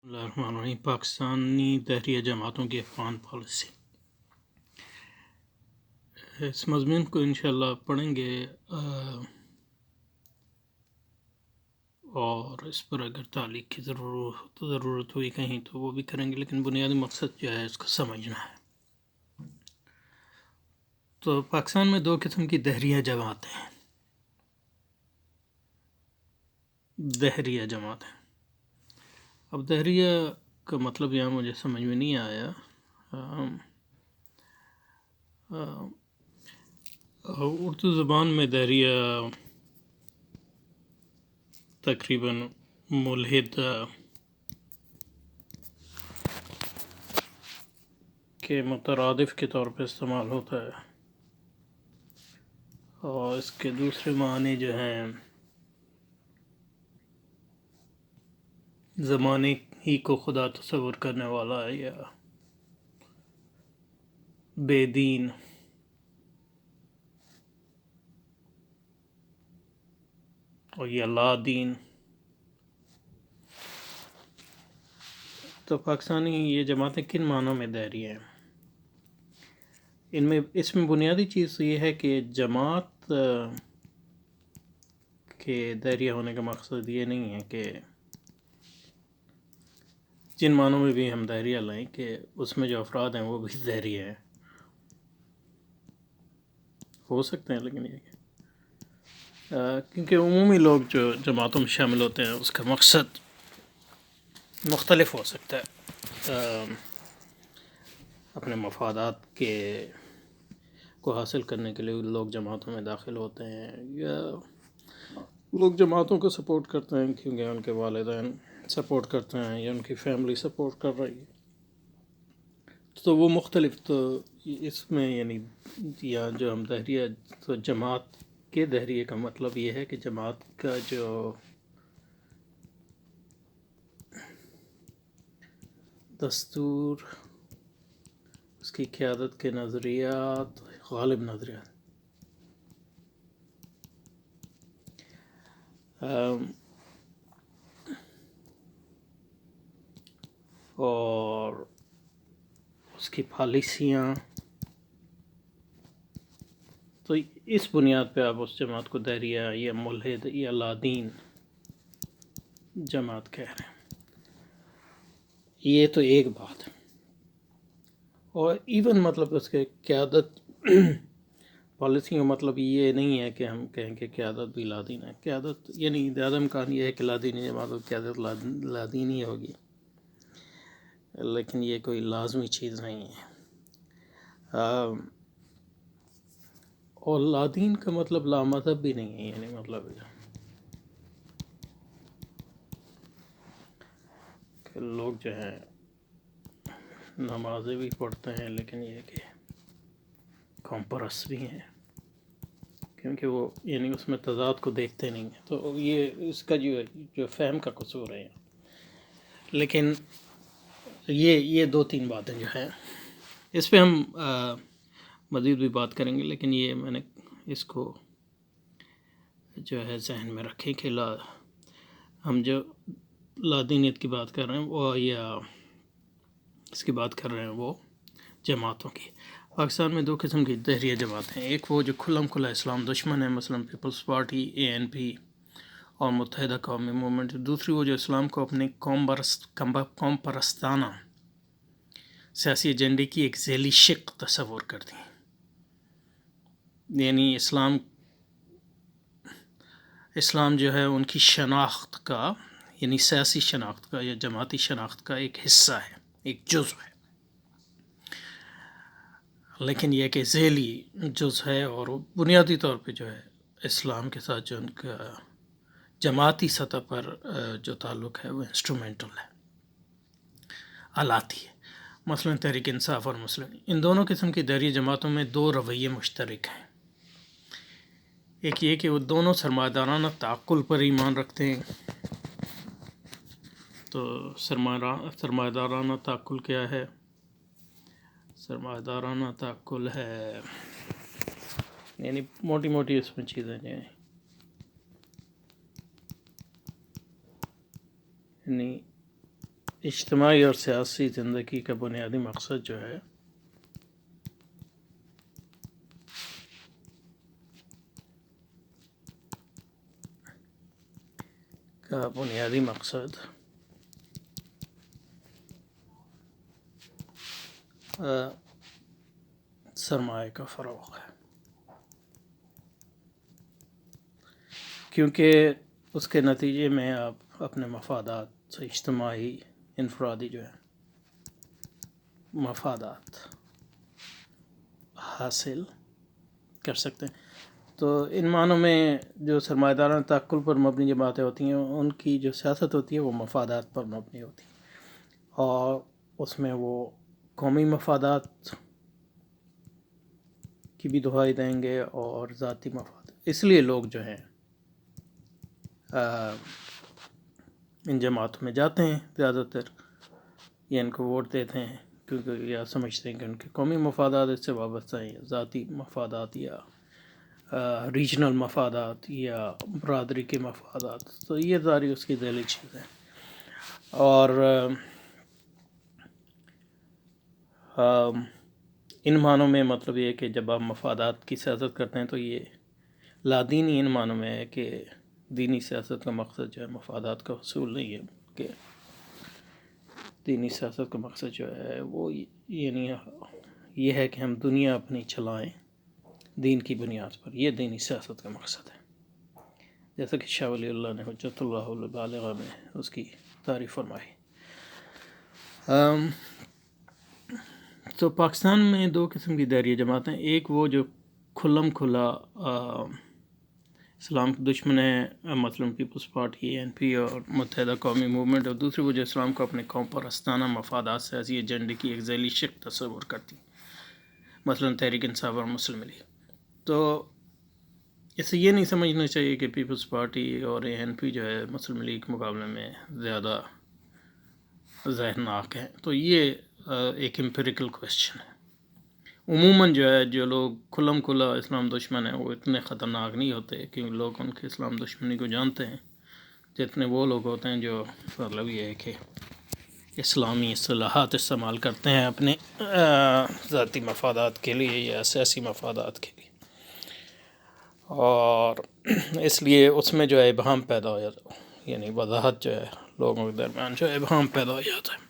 بسم اللہ الرحمن الرحیم۔ پاکستانی دہریہ جماعتوں کی افغان پالیسی، اس مضمون کو انشاءاللہ پڑھیں گے اور اس پر اگر تعلیق کی ضرورت ہوئی کہیں تو وہ بھی کریں گے، لیکن بنیادی مقصد جو ہے اس کو سمجھنا ہے۔ تو پاکستان میں دو قسم کی دہریہ جماعتیں ہیں۔ دہریہ جماعتیں، اب دہریہ کا مطلب یہاں مجھے سمجھ میں نہیں آیا۔ اردو زبان میں دہریہ تقریباً ملحد کے مترادف کے طور پہ استعمال ہوتا ہے، اور اس کے دوسرے معنی جو ہیں زمانے ہی کو خدا تصور کرنے والا یا بے دین، اور یا لا دین۔ تو پاکستانی یہ جماعتیں کن معنوں میں دہریہ ہیں؟ اس میں بنیادی چیز یہ ہے کہ جماعت کے دہریہ ہونے کا مقصد یہ نہیں ہے کہ جن معنوں میں بھی ہم دہریہ لائیں کہ اس میں جو افراد ہیں وہ بھی دہریہ ہیں، ہو سکتے ہیں، لیکن یہ کیونکہ عمومی لوگ جو جماعتوں میں شامل ہوتے ہیں اس کا مقصد مختلف ہو سکتا ہے۔ اپنے مفادات کو حاصل کرنے کے لیے لوگ جماعتوں میں داخل ہوتے ہیں، یا لوگ جماعتوں کو سپورٹ کرتے ہیں کیونکہ ان کے والدین سپورٹ کرتے ہیں یا ان کی فیملی سپورٹ کر رہی ہے۔ تو وہ مختلف، تو اس میں یعنی یا جو ہم دہریہ، تو جماعت کے دہریے کا مطلب یہ ہے کہ جماعت کا جو دستور، اس کی قیادت کے نظریات، غالب نظریات، اور اس کی پالیسیاں، تو اس بنیاد پہ آپ اس جماعت کو دہریہ یا ملحد یا لادین جماعت کہہ رہے ہیں۔ یہ تو ایک بات ہے، اور ایون مطلب اس کے قیادت پالیسی کا مطلب یہ نہیں ہے کہ ہم کہیں کہ قیادت بھی لادین ہے۔ قیادت یعنی زیادہ امکان یہ ہے کہ لادینی جماعت و قیادت لادینی ہوگی، لیکن یہ کوئی لازمی چیز نہیں ہے۔ اور لادین کا مطلب لامذہب بھی نہیں ہے، یعنی مطلب کہ لوگ جو ہیں نمازیں بھی پڑھتے ہیں لیکن یہ کہ قوم پرست بھی ہیں، کیونکہ وہ یعنی اس میں تضاد کو دیکھتے نہیں ہیں۔ تو یہ اس کا جو فہم کا قصور ہے، لیکن یہ دو تین باتیں جو ہیں اس پہ ہم مزید بھی بات کریں گے، لیکن یہ میں نے اس کو جو ہے ذہن میں رکھیں کہ ہم جو لادینیت کی بات کر رہے ہیں وہ یا اس کی بات کر رہے ہیں وہ جماعتوں کی۔ پاکستان میں دو قسم کی دہریہ جماعتیں ہیں، ایک وہ جو کھلم کھلا اسلام دشمن ہے، مثلا پیپلز پارٹی ANP اور متحدہ قومی موومنٹ، دوسری وہ جو اسلام کو اپنے قوم پرستانہ سیاسی ایجنڈے کی ایک ذیلی شق تصور کرتی ہیں۔ یعنی اسلام جو ہے ان کی شناخت کا، یعنی سیاسی شناخت کا یا جماعتی شناخت کا ایک حصہ ہے، ایک جزو ہے، لیکن یہ کہ ذیلی جز ہے، اور بنیادی طور پہ جو ہے اسلام کے ساتھ جو ان کا جماعتی سطح پر جو تعلق ہے وہ انسٹرومنٹل ہے، آلاتی ہے۔ مثلا تحریک انصاف اور مسلم، ان دونوں قسم کی دہریہ جماعتوں میں دو رویے مشترک ہیں۔ ایک یہ کہ وہ دونوں سرمایہ دارانہ تعقل پر ایمان رکھتے ہیں۔ تو سرمایہ دارانہ تعقل کیا ہے؟ سرمایہ دارانہ تعقل ہے یعنی موٹی موٹی اس میں چیزیں جو ہیں، یعنی اجتماعی اور سیاسی زندگی کا بنیادی مقصد جو ہے سرمایہ کا فروغ ہے، کیونکہ اس کے نتیجے میں آپ اپنے مفادات سے اجتماعی انفرادی جو ہے مفادات حاصل کر سکتے ہیں۔ تو ان معنوں میں جو سرمایہ دارانہ تعقل پر مبنی جو باتیں ہوتی ہیں ان کی جو سیاست ہوتی ہے وہ مفادات پر مبنی ہوتی ہے، اور اس میں وہ قومی مفادات کی بھی دہائی دیں گے اور ذاتی مفاد۔ اس لیے لوگ جو ہیں ان جماعتوں میں جاتے ہیں زیادہ تر، یا ان کو ووٹ دیتے ہیں، کیونکہ یا سمجھتے ہیں کہ ان کے قومی مفادات اس سے وابستہ ہیں، یا ذاتی مفادات، یا ریجنل مفادات، یا برادری کے مفادات۔ تو یہ ساری اس کی ذیلی چیزیں ہیں، اور ان معنوں میں مطلب یہ ہے کہ جب آپ مفادات کی سیاست کرتے ہیں تو یہ لادینی ان معنوں میں ہے کہ دینی سیاست کا مقصد جو ہے مفادات کا حصول نہیں ہے، کہ دینی سیاست کا مقصد جو ہے وہ یعنی یہ ہے کہ ہم دنیا اپنی چلائیں دین کی بنیاد پر، یہ دینی سیاست کا مقصد ہے، جیسا کہ شاہ ولی اللہ نے حجت اللہ البالغہ میں اس کی تعریف فرمائی۔ تو پاکستان میں دو قسم کی دائریہ جماعتیں، ایک وہ جو کھلم کھلا اسلام کے دشمن ہے، مثلاً پیپلز پارٹی NP اور متحدہ قومی موومنٹ، اور دوسری وہ جو اسلام کو اپنے قوم پرستانہ مفادات سیاسی ایجنڈے کی ایک ذیلی شکل تصور کرتی، مثلاً تحریک انصاف اور مسلم لیگ۔ تو اس سے یہ نہیں سمجھنا چاہیے کہ پیپلز پارٹی اور NP جو ہے مسلم لیگ کے مقابلے میں زیادہ زہرناک ہے۔ تو یہ ایک امپیریکل کویسچن ہے۔ عموماً جو ہے جو لوگ کھلم کھلا اسلام دشمن ہیں وہ اتنے خطرناک نہیں ہوتے، کیونکہ لوگ ان کے اسلام دشمنی کو جانتے ہیں، جتنے وہ لوگ ہوتے ہیں جو مطلب یہ ہے کہ اسلامی اصطلاحات استعمال کرتے ہیں اپنے ذاتی مفادات کے لیے یا سیاسی مفادات کے لیے، اور اس لیے اس میں جو ہے ابہام پیدا ہو جاتا ہے، یعنی وضاحت جو ہے لوگوں کے درمیان جو ہے ابہام پیدا ہو جاتا ہے۔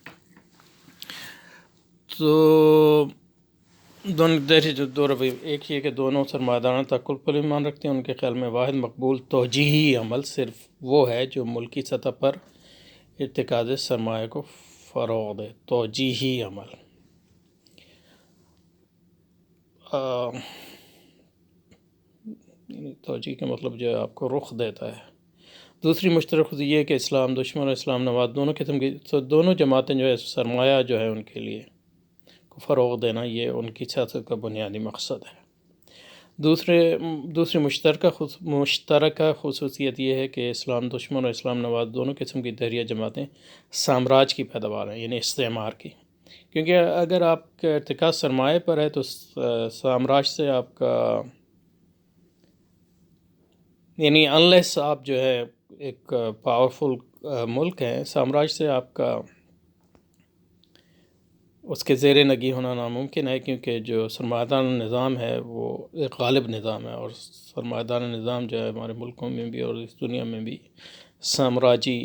تو دونوں دہری جو دو رویے، ایک یہ کہ دونوں سرمایہ دارانہ تعقل پر ایمان رکھتے ہیں، ان کے خیال میں واحد مقبول توجیہی عمل صرف وہ ہے جو ملکی سطح پر ارتکاز سرمایہ کو فروغ دے۔ توجیہی عمل توجیہ کا مطلب جو ہے آپ کو رخ دیتا ہے۔ دوسری مشترک خصوصیت یہ ہے کہ اسلام دشمن اور اسلام نواز دونوں قسم کی دونوں جماعتیں جو ہے سرمایہ جو ہے ان کے لیے کو فروغ دینا، یہ ان کی سیاست کا بنیادی مقصد ہے۔ دوسری مشترکہ خصوصیت یہ ہے کہ اسلام دشمن اور اسلام نواز دونوں قسم کی دہریہ جماعتیں سامراج کی پیداوار ہیں، یعنی استعمار کی، کیونکہ اگر آپ کا ارتکاز سرمایہ پر ہے تو سامراج سے آپ کا یعنی انلیس آپ جو ہے ایک پاورفل ملک ہے، سامراج سے آپ کا اس کے زیر نگی ہونا ناممکن ہے، کیونکہ جو سرمایہ دارانہ نظام ہے وہ ایک غالب نظام ہے، اور سرمایہ دارانہ نظام جو ہے ہمارے ملکوں میں بھی اور اس دنیا میں بھی سامراجی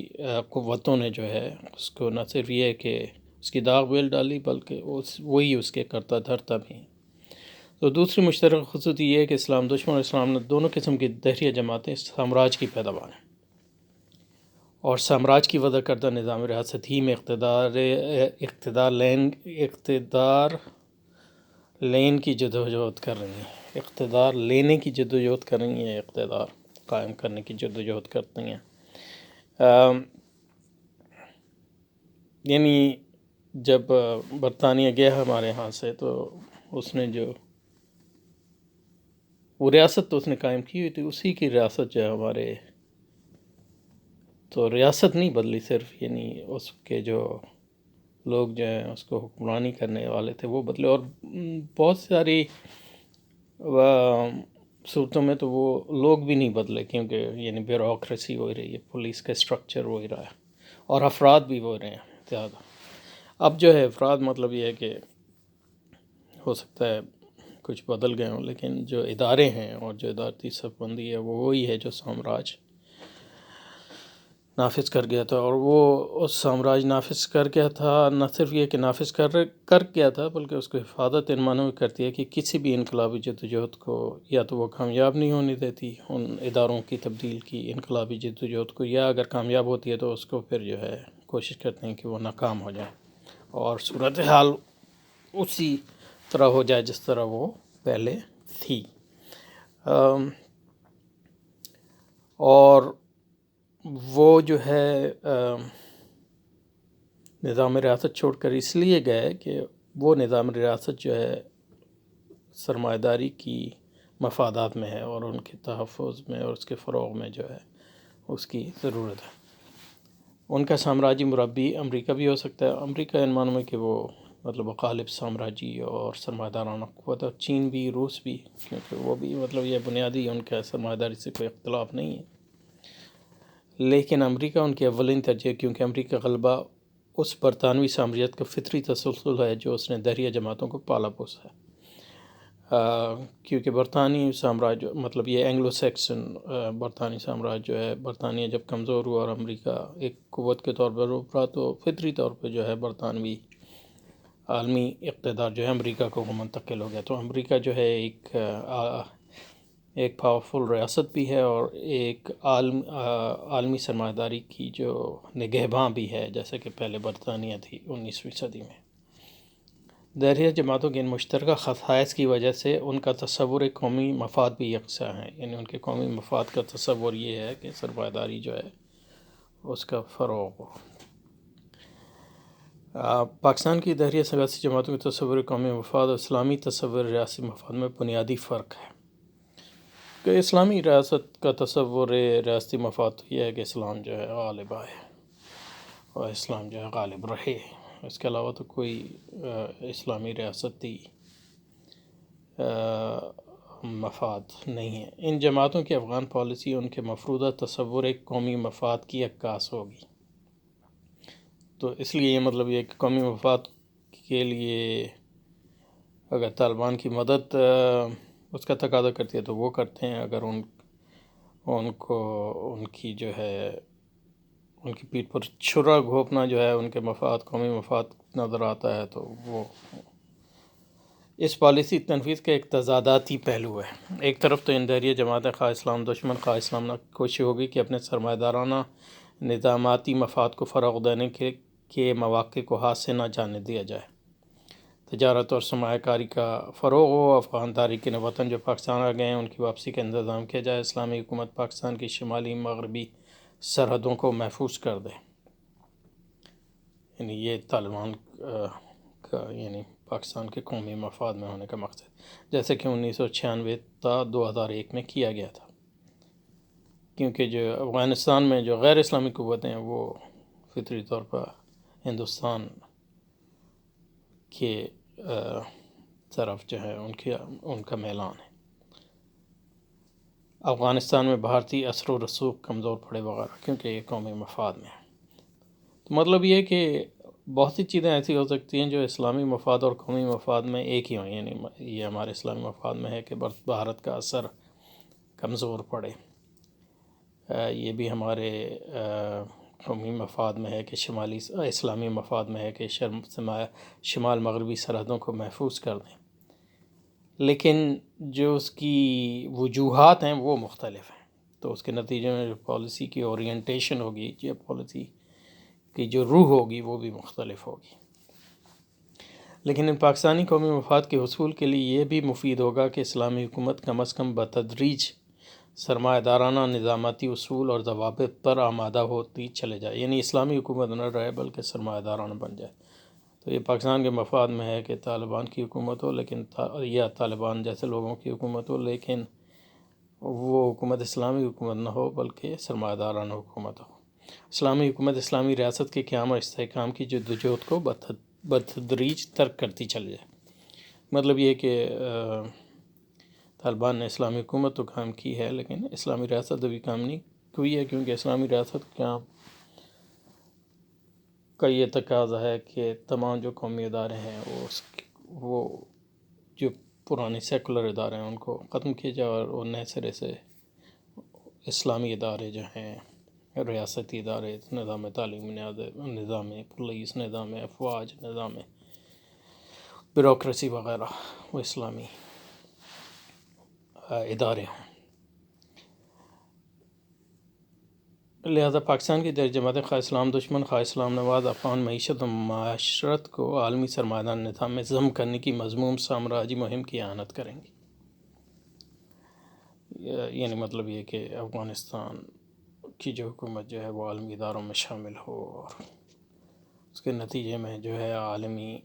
قوتوں نے جو ہے اس کو نہ صرف یہ ہے کہ اس کی داغ بیل ڈالی بلکہ وہی اس کے کرتا دھرتا بھی ہیں۔ تو دوسری مشترک خصوصیت یہ ہے کہ اسلام دشمن اور اسلام دونوں قسم کی دہریہ جماعتیں سامراج کی پیداوار ہیں، اور سامراج کی وضع کردہ نظام ریاست ہی میں اقتدار لین کی جدوجہد کر رہی ہیں، اقتدار لینے کی جدوجہد کر رہی ہیں، اقتدار قائم کرنے کی جدوجہد کرتی ہیں۔ یعنی جب برطانیہ گیا ہمارے ہاں سے تو اس نے جو وہ ریاست تو اس نے قائم کی ہوئی تھی، اسی کی ریاست جو ہے ہمارے، تو ریاست نہیں بدلی صرف، یعنی اس کے جو لوگ جو ہیں اس کو حکمرانی کرنے والے تھے وہ بدلے، اور بہت ساری صورتوں میں تو وہ لوگ بھی نہیں بدلے، کیونکہ یعنی بیوروکریسی ہو رہی ہے، پولیس کا اسٹرکچر ہو رہا ہے، اور افراد بھی ہو رہے ہیں۔ اختیار. اب جو ہے افراد مطلب یہ ہے کہ ہو سکتا ہے کچھ بدل گئے ہوں، لیکن جو ادارے ہیں اور جو ادارتی صف بندی ہے وہ وہی ہے جو سامراج نافذ کر گیا تھا. اور وہ اس سامراج نافذ کر گیا تھا، نہ صرف یہ کہ نافذ کر گیا تھا بلکہ اس کو حفاظت ان معنوں میں کرتی ہے کہ کسی بھی انقلابی جدوجہد کو یا تو وہ کامیاب نہیں ہونے دیتی ان اداروں کی تبدیل کی انقلابی جدوجہد کو، یا اگر کامیاب ہوتی ہے تو اس کو پھر جو ہے کوشش کرتے ہیں کہ وہ ناکام ہو جائے اور صورتحال اسی طرح ہو جائے جس طرح وہ پہلے تھی. اور وہ جو ہے نظام ریاست چھوڑ کر اس لیے گئے کہ وہ نظام ریاست جو ہے سرمایہ داری کی مفادات میں ہے اور ان کے تحفظ میں اور اس کے فروغ میں جو ہے اس کی ضرورت ہے. ان کا سامراجی مربی امریکہ بھی ہو سکتا ہے. امریکہ ان معنوں میں کہ وہ مطلب غالب سامراجی اور سرمایہ دارانہ قوت، اور چین بھی، روس بھی، کیونکہ وہ بھی مطلب یہ بنیادی ان کا سرمایہ داری سے کوئی اختلاف نہیں ہے. لیکن امریکہ ان کی اولین ترجیح، کیونکہ امریکہ غلبہ اس برطانوی سامراجیت کا فطری تسلسل ہے جو اس نے دہریہ جماعتوں کو پالا پوسا ہے. کیونکہ برطانوی سامراج مطلب یہ اینگلو سیکسن برطانوی سامراج جو ہے، برطانیہ جب کمزور ہوا اور امریکہ ایک قوت کے طور پر ابھرا تو فطری طور پہ جو ہے برطانوی عالمی اقتدار جو ہے امریکہ کو منتقل ہو گیا. تو امریکہ جو ہے ایک پاورفل ریاست بھی ہے اور ایک عالمی سرمایہ داری کی جو نگہباں بھی ہے، جیسے کہ پہلے برطانیہ تھی 19ویں صدی میں. دہریہ جماعتوں کے ان مشترکہ خصائص کی وجہ سے ان کا تصور قومی مفاد بھی یکساں ہے. یعنی ان کے قومی مفاد کا تصور یہ ہے کہ سرمایہ داری جو ہے اس کا فروغ ہو. پاکستان کی دہریہ سیاسی جماعتوں کے تصور قومی مفاد اور اسلامی تصور ریاسی مفاد میں بنیادی فرق ہے. کہ اسلامی ریاست کا تصور ریاستی مفاد تو یہ ہے کہ اسلام جو ہے غالب آئے اور اسلام جو ہے غالب رہے. اس کے علاوہ تو کوئی اسلامی ریاستی مفاد نہیں ہے. ان جماعتوں کی افغان پالیسی ان کے مفروضہ تصور ایک قومی مفاد کی عکاس ہوگی. تو اس لیے یہ مطلب یہ کہ قومی مفاد کے لیے اگر طالبان کی مدد اس کا تقاضا کرتی ہے تو وہ کرتے ہیں، اگر ان کو ان کی جو ہے ان کی پیٹھ پر چھرا گھونپنا جو ہے ان کے مفاد قومی مفاد نظر آتا ہے تو وہ اس پالیسی تنفیذ کا ایک تضاداتی پہلو ہے. ایک طرف تو ان دہریہ جماعتیں خواہ اسلام دشمن خواہ اسلام نہ کوشش ہوگی کہ اپنے سرمایہ دارانہ نظاماتی مفاد کو فروغ دینے کے مواقع کو ہاتھ سے نہ جانے دیا جائے. تجارت اور سرمایہ کاری کا فروغ ہو. افغان تارکین وطن جو پاکستان آ گئے ہیں ان کی واپسی کا انتظام کیا جائے. اسلامی حکومت پاکستان کی شمالی مغربی سرحدوں کو محفوظ کر دے. یعنی یہ طالبان کا یعنی پاکستان کے قومی مفاد میں ہونے کا مقصد، جیسے کہ 1996 تا 2001 میں کیا گیا تھا. کیونکہ جو افغانستان میں جو غیر اسلامی قوتیں ہیں وہ فطری طور پر ہندوستان کے طرف جو ہے ان کا میلان ہے. افغانستان میں بھارتی اثر و رسوخ کمزور پڑے وغیرہ، کیونکہ یہ قومی مفاد میں ہے. تو مطلب یہ کہ بہت سی چیزیں ایسی ہو سکتی ہیں جو اسلامی مفاد اور قومی مفاد میں ایک ہی ہوں. یعنی یہ ہمارے اسلامی مفاد میں ہے کہ بھارت کا اثر کمزور پڑے. یہ بھی ہمارے قومی مفاد میں ہے کہ اسلامی مفاد میں ہے کہ شمال مغربی سرحدوں کو محفوظ کر دیں. لیکن جو اس کی وجوہات ہیں وہ مختلف ہیں. تو اس کے نتیجے میں جو پالیسی کی اورینٹیشن ہوگی، یہ پالیسی کی جو روح ہوگی وہ بھی مختلف ہوگی. لیکن ان پاکستانی قومی مفاد کے حصول کے لیے یہ بھی مفید ہوگا کہ اسلامی حکومت کم از کم بتدریج سرمایہ دارانہ نظاماتی اصول اور ضوابط پر آمادہ ہوتی چلے جائے. یعنی اسلامی حکومت نہ رہے بلکہ سرمایہ دارانہ بن جائے. تو یہ پاکستان کے مفاد میں ہے کہ طالبان کی حکومت ہو، لیکن یا طالبان جیسے لوگوں کی حکومت ہو، لیکن وہ حکومت اسلامی حکومت نہ ہو بلکہ سرمایہ دارانہ حکومت ہو. اسلامی حکومت اسلامی ریاست کے قیام اور استحکام کی جدوجہد کو بتدریج ترک کرتی چلی جائے. مطلب یہ کہ طالبان نے اسلامی حکومت تو قائم کی ہے لیکن اسلامی ریاست ابھی قائم نہیں ہوئی ہے، کیونکہ اسلامی ریاست قیام کا یہ تقاضا ہے کہ تمام جو قومی ادارے ہیں وہ جو پرانے سیکولر ادارے ہیں ان کو ختم کیا جائے اور نئے سرے سے اسلامی ادارے جو ہیں، ریاستی ادارے، نظام تعلیم، نظام پولیس، نظام افواج، نظام بیوروکریسی وغیرہ، وہ اسلامی ادارے ہوں۔ لہذا پاکستان کی جماعت خواہ اسلام دشمن خواہ اسلام نواز افغان معیشت و معاشرت کو عالمی سرمایہ نظام میں ضم کرنے کی مذموم سامراجی مہم کی اعانت کریں گی۔ یعنی مطلب یہ کہ افغانستان کی جو حکومت جو ہے وہ عالمی اداروں میں شامل ہو اور اس کے نتیجے میں جو ہے عالمی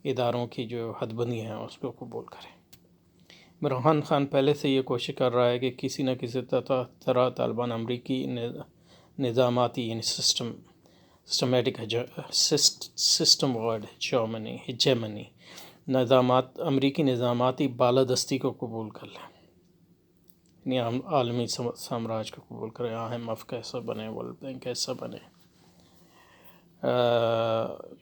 اداروں کی جو حد بندی ہیں اس کو قبول کریں۔ عمران خان پہلے سے یہ کوشش کر رہا ہے کہ کسی نہ کسی طرح طالبان امریکی نظاماتی یعنی سسٹمیٹک سسٹم ورڈ ہیجمنی امریکی نظاماتی بالادستی کو قبول کر لیں، یعنی عالمی سامراج کو قبول کریں، IMF کا حصہ بنے، ورلڈ بینک کا حصہ بنے،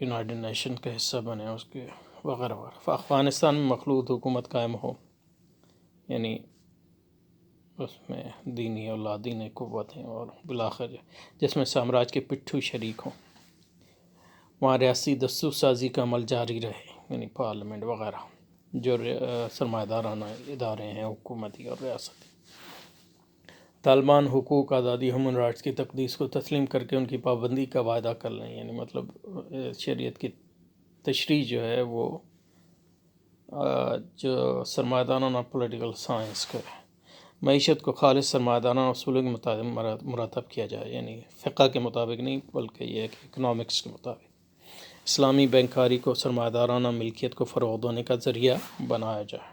یونائٹڈ نیشن کا حصہ بنے، اس کے وغیرہ وغیرہ۔ افغانستان میں مخلوط حکومت قائم ہو، یعنی اس میں دینی اور لادینی قوتیں اور بالآخر جس میں سامراج کے پٹھو شریک ہوں، وہاں ریاستی دستور سازی کا عمل جاری رہے، یعنی پارلیمنٹ وغیرہ جو سرمایہ دارانہ ادارے ہیں حکومتی اور ریاستی۔ طالبان حقوق، آزادی، ہیومن رائٹس کی تقدیس کو تسلیم کر کے ان کی پابندی کا وعدہ کر لیں، یعنی مطلب شریعت کی تشریح جو ہے وہ جو سرمایہ دارانہ پولیٹیکل سائنس کا معیشت کو خالص سرمایہ دارانہ اصولوں کے مطابق مرتب کیا جائے، یعنی فقہ کے مطابق نہیں بلکہ یہ ہے کہ اکنامکس کے مطابق۔ اسلامی بینکاری کو سرمایہ دارانہ ملکیت کو فروغ دینے کا ذریعہ بنایا جائے۔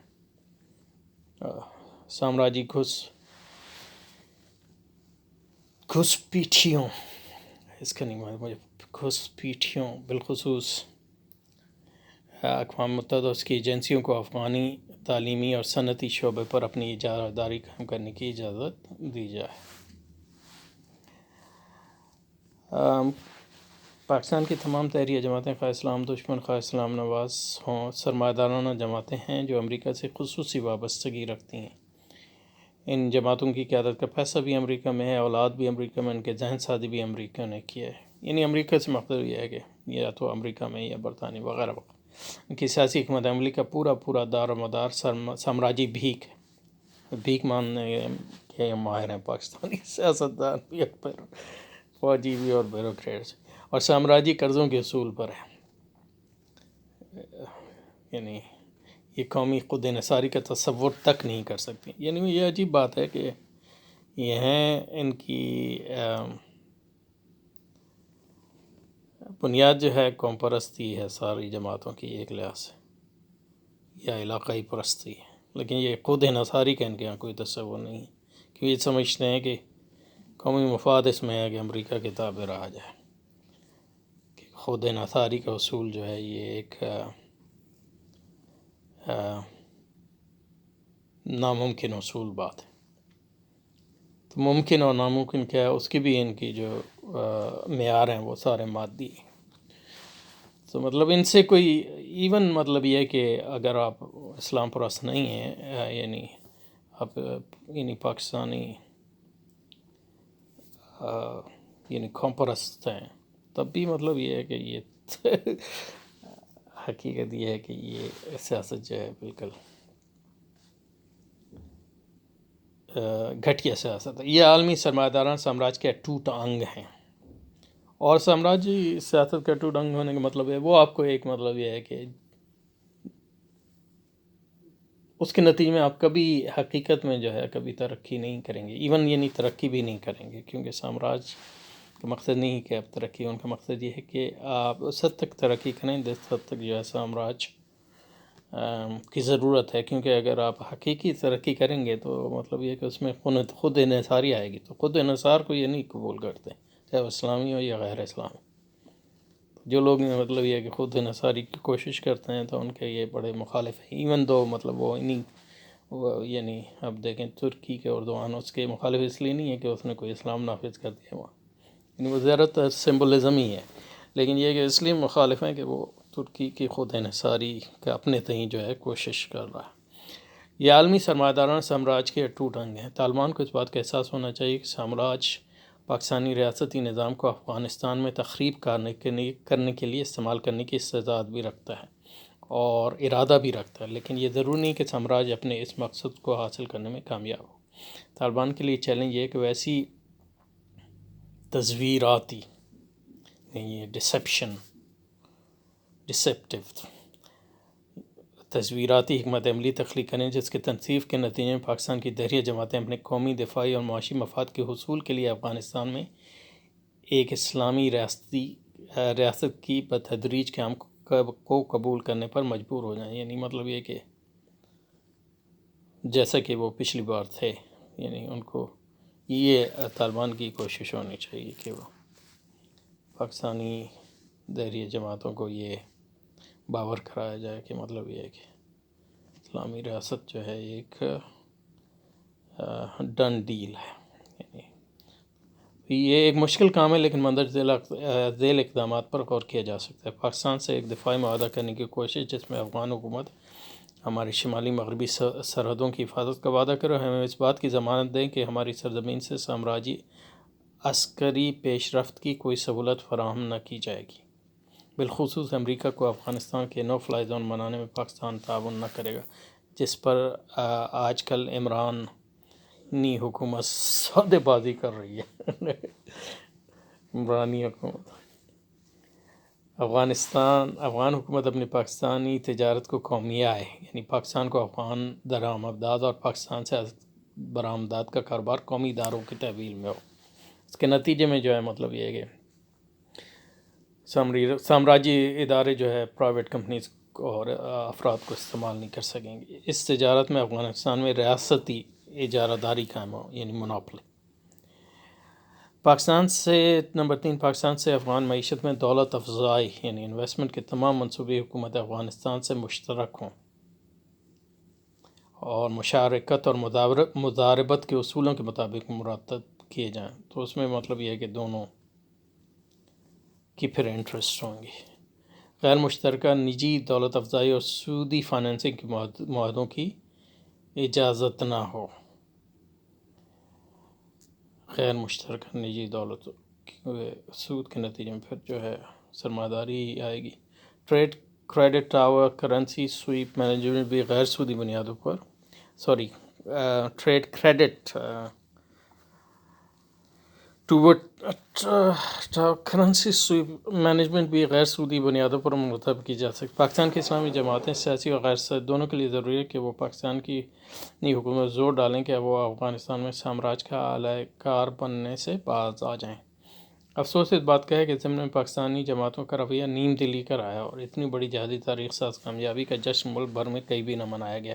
سامراجی گھسپیٹھیوں اس کا نہیں مجھے گھسپیٹھیوں بالخصوص اقوام متحدہ اور اس کی ایجنسیوں کو افغانی تعلیمی اور صنعتی شعبے پر اپنی اجارہ قائم کرنے کی اجازت دی جائے۔ پاکستان کی تمام تحریریہ جماعتیں خواہ اسلام دشمن خواہ اسلام نواز ہوں، سرمایہ دارانہ جماعتیں ہیں جو امریکہ سے خصوصی وابستگی رکھتی ہیں۔ ان جماعتوں کی قیادت کا پیسہ بھی امریکہ میں ہے، اولاد بھی امریکہ میں، ان کے ذہن سازی بھی امریکہ نے کیا ہے، یعنی امریکہ سے مقصد یہ ہے کہ یا تو امریکہ میں یا برطانیہ وغیرہ وغیرہ۔ ان کی سیاسی حکمت عملی کا پورا دار و مدار سامراجی بھیک ماننے کے ماہر ہیں پاکستانی سیاستدان بھی، فوجی بھی اور بیوروکریٹس، اور سامراجی قرضوں کے اصول پر ہے۔ یعنی یہ قومی خود انحصاری کا تصور تک نہیں کر سکتی۔ یعنی یہ عجیب بات ہے کہ یہ ہیں ان کی بنیاد جو ہے قوم پرستی ہے ساری جماعتوں کی ایک لحاظ سے، یا علاقائی پرستی ہے، لیکن یہ خود انحصاری کا ان کے یہاں کوئی تصور نہیں ہے، کہ یہ سمجھتے ہیں کہ قومی مفاد اس میں ہے کہ امریکہ کے تابع رہا جائے، کہ خود انحصاری کا اصول جو ہے یہ ایک ناممکن اصول بات ہے۔ تو ممکن اور ناممکن کیا ہے اس کی بھی ان کی جو معیار ہیں وہ سارے مادی ہیں۔ تو مطلب ان سے کوئی ایون مطلب یہ ہے کہ اگر آپ اسلام پرست نہیں ہیں، یعنی آپ یعنی پاکستانی یعنی قوم پرست ہیں، تب بھی مطلب یہ ہے کہ یہ حقیقت یہ ہے کہ یہ سیاست جو ہے بالکل گھٹیا سیاست ہے۔ یہ عالمی سرمایہ داران سامراج کے اٹوٹ انگ ہیں، اور سامراجی سیاست کا اٹوٹ انگ ہونے کا مطلب ہے وہ آپ کو ایک مطلب یہ ہے کہ اس کے نتیجے میں آپ کبھی حقیقت میں جو ہے کبھی ترقی نہیں کریں گے، ایون یعنی ترقی بھی نہیں کریں گے، کیونکہ سامراج کا مقصد نہیں کہ آپ ترقی، ان کا مقصد یہ ہے کہ آپ اس حد تک ترقی کریں جس حد تک جو ہے سامراج کی ضرورت ہے، کیونکہ اگر آپ حقیقی ترقی کریں گے تو مطلب یہ کہ اس میں خود انحصاری آئے گی، تو خود انحصار کو یہ نہیں قبول کرتے، چاہے وہ اسلامی ہو یا غیر اسلامی۔ جو لوگ مطلب یہ ہے کہ خود انحصاری کی کوشش کرتے ہیں تو ان کے یہ بڑے مخالف ہیں، ایون دو مطلب وہ یعنی اب دیکھیں ترکی کے اردوغان اس کے مخالف اس لیے نہیں ہے کہ اس نے کوئی اسلام نافذ کر دیا وہاں، یعنی وہ زیادہ تر سمبلزم ہی ہے، لیکن یہ کہ اس لیے مخالف ہیں کہ وہ ترکی کی خود انحصاری کا اپنے تئیں جو ہے کوشش کر رہا ہے۔ یہ عالمی سرمایہ دارانہ سامراج کے اٹوٹ انگ ہیں۔ طالبان کو اس بات کا احساس ہونا چاہیے کہ سامراج پاکستانی ریاستی نظام کو افغانستان میں تخریب کرنے کے لیے استعمال کرنے کی استعداد بھی رکھتا ہے اور ارادہ بھی رکھتا ہے، لیکن یہ ضروری نہیں کہ سامراج اپنے اس مقصد کو حاصل کرنے میں کامیاب ہو۔ طالبان کے لیے چیلنج یہ ہے کہ ویسی تصویراتی ڈسیپٹیو تصویراتی حکمت عملی تخلیق کریں جس کے تنصیب کے نتیجے میں پاکستان کی دہریہ جماعتیں اپنے قومی دفاعی اور معاشی مفاد کے حصول کے لیے افغانستان میں ایک اسلامی ریاست کی بتدریج قیام کو قبول کرنے پر مجبور ہو جائیں۔ یعنی مطلب یہ کہ جیسا کہ وہ پچھلی بار تھے، یعنی ان کو یہ طالبان کی کوشش ہونی چاہیے کہ وہ پاکستانی دہریہ جماعتوں کو یہ باور کرایا جائے کہ مطلب یہ ہے کہ اسلامی ریاست جو ہے ایک ڈن ڈیل ہے۔ یعنی یہ ایک مشکل کام ہے، لیکن مندرجہ ذیل اقدامات پر غور کیا جا سکتا ہے۔ پاکستان سے ایک دفاعی معاہدہ کرنے کی کوشش جس میں افغان حکومت ہماری شمالی مغربی سرحدوں کی حفاظت کا وعدہ کرے، ہمیں اس بات کی ضمانت دیں کہ ہماری سرزمین سے سامراجی عسکری پیش رفت کی کوئی سہولت فراہم نہ کی جائے گی۔ بالخصوص امریکہ کو افغانستان کے نو فلائی زون بنانے میں پاکستان تعاون نہ کرے گا، جس پر آج کل عمرانی حکومت سودے بازی کر رہی ہے۔ عمرانی حکومت افغان حکومت اپنی پاکستانی تجارت کو قومیائے، یعنی پاکستان کو افغان درآمدات اور پاکستان سے برآمدات کا کاروبار قومی اداروں کی تحویل میں ہو۔ اس کے نتیجے میں جو ہے مطلب یہ ہے کہ سامراجی ادارے جو ہے پرائیویٹ کمپنیز اور افراد کو استعمال نہیں کر سکیں گے۔ اس تجارت میں افغانستان میں ریاستی اجارہ داری قائم ہو، یعنی منوپلی۔ نمبر 3، پاکستان سے افغان معیشت میں دولت افزائی یعنی انویسٹمنٹ کے تمام منصوبے حکومت افغانستان سے مشترک ہوں اور مشارکت اور مضاربت کے اصولوں کے مطابق مرتب کیے جائیں۔ تو اس میں مطلب یہ ہے کہ دونوں کی پھر انٹرسٹ ہوں گی۔ غیر مشترکہ نجی دولت افزائی اور سودی فائنینسنگ کے معاہدوں کی اجازت نہ ہو۔ غیر مشترکہ نجی دولت سود کے نتیجے میں پھر جو ہے سرمایہ داری آئے گی۔ Trade credit tower currency swap management بھی غیر سودی بنیادوں پر trade credit currency swap management بھی غیر سودی بنیادوں پر مرتب کی جا سکتی۔ پاکستان کی اسلامی جماعتیں سیاسی اور غیر سیاسی دونوں کے لیے ضروری ہے کہ وہ پاکستان کی نئی حکومت زور ڈالیں کہ وہ افغانستان میں سامراج کا اعلی کار بننے سے باز آ جائیں۔ افسوس اس بات کا ہے کہ ضمن میں پاکستانی جماعتوں کا رویہ نیم دلی کا رہا ہے اور اتنی بڑی جہادی تاریخ ساز کامیابی کا جشن ملک بھر میں کہیں بھی نہ منایا گیا۔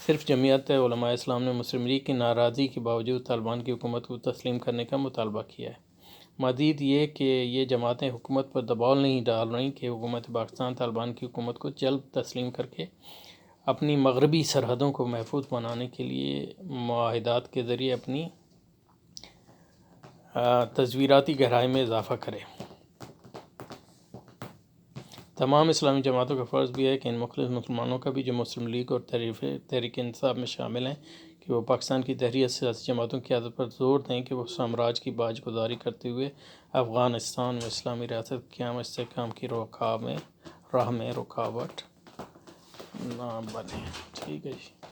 صرف جمعیت علماء اسلام نے مسلم لیگ کی ناراضی کے باوجود طالبان کی حکومت کو تسلیم کرنے کا مطالبہ کیا ہے۔ مزید یہ کہ یہ جماعتیں حکومت پر دباؤ نہیں ڈال رہیں کہ حکومت پاکستان طالبان کی حکومت کو جلد تسلیم کر کے اپنی مغربی سرحدوں کو محفوظ بنانے کے لیے معاہدات کے ذریعے اپنی تصویراتی گہرائی میں اضافہ کرے۔ تمام اسلامی جماعتوں کا فرض بھی ہے کہ ان مخلص مسلمانوں کا بھی جو مسلم لیگ اور تحریک انصاف میں شامل ہیں کہ وہ پاکستان کی دہریہ سیاسی جماعتوں کی قیادت پر زور دیں کہ وہ سامراج کی باج گزاری کرتے ہوئے افغانستان میں اسلامی ریاست قیام استحکام کی راہ میں رکاوٹ نہ بنے۔ ٹھیک ہے جی۔